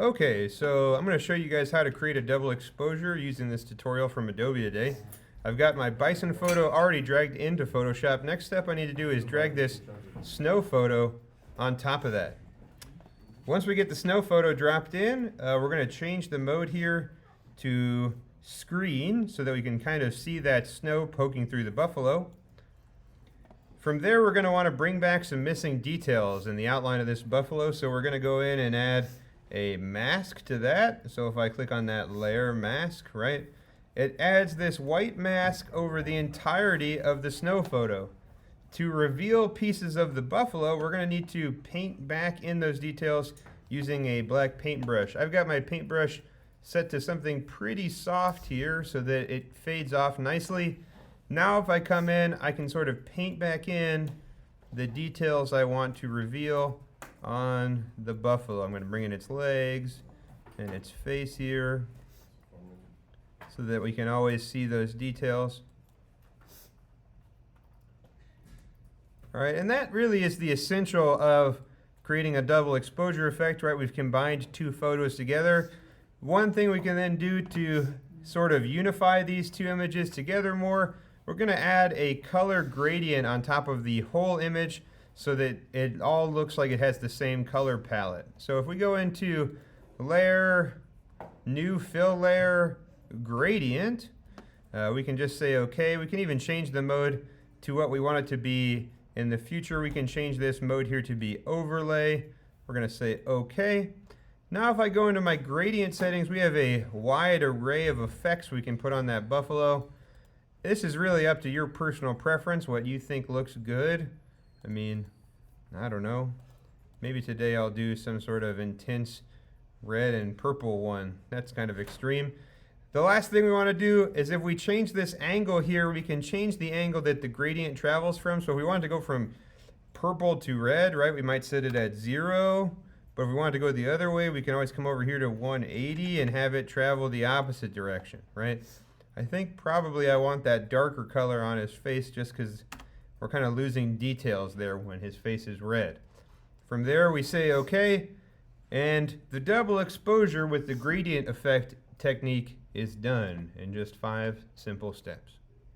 Okay, so I'm going to show you guys how to create a double exposure using this tutorial from Adobe today. I've got my bison photo already dragged into Photoshop. Next step I need to do is drag this snow photo on top of that. Once we get the snow photo dropped in, we're going to change the mode here to screen so that we can kind of see that snow poking through the buffalo. From there, we're going to want to bring back some missing details in the outline of this buffalo, so we're going to go in and add a mask to that. So if I click on that layer mask, right, it adds this white mask over the entirety of the snow photo. To reveal pieces of the buffalo, we're going to need to paint back in those details using a black paintbrush. I've got my paintbrush set to something pretty soft here so that it fades off nicely. Now if I come in, I can sort of paint back in the details I want to reveal on the buffalo. I'm going to bring in its legs and its face here so that we can always see those details. All right, and that really is the essential of creating a double exposure effect, right? We've combined two photos together. One thing we can then do to sort of unify these two images together more, we're going to add a color gradient on top of the whole image so that it all looks like it has the same color palette. So if we go into Layer, New Fill Layer, Gradient, we can just say OK. We can even change the mode to what we want it to be in the future. We can change this mode here to be Overlay. We're going to say OK. Now if I go into my gradient settings, we have a wide array of effects we can put on that buffalo. This is really up to your personal preference, what you think looks good. I mean, I don't know. Maybe today I'll do some sort of intense red and purple one. That's kind of extreme. The last thing we want to do is if we change this angle here, we can change the angle that the gradient travels from. So if we want to go from purple to red, right, we might set it at 0. But if we want to go the other way, we can always come over here to 180 and have it travel the opposite direction, right? I think probably I want that darker color on his face just because we're kind of losing details there when his face is red. From there we say OK, and the double exposure with the gradient effect technique is done in just 5 simple steps.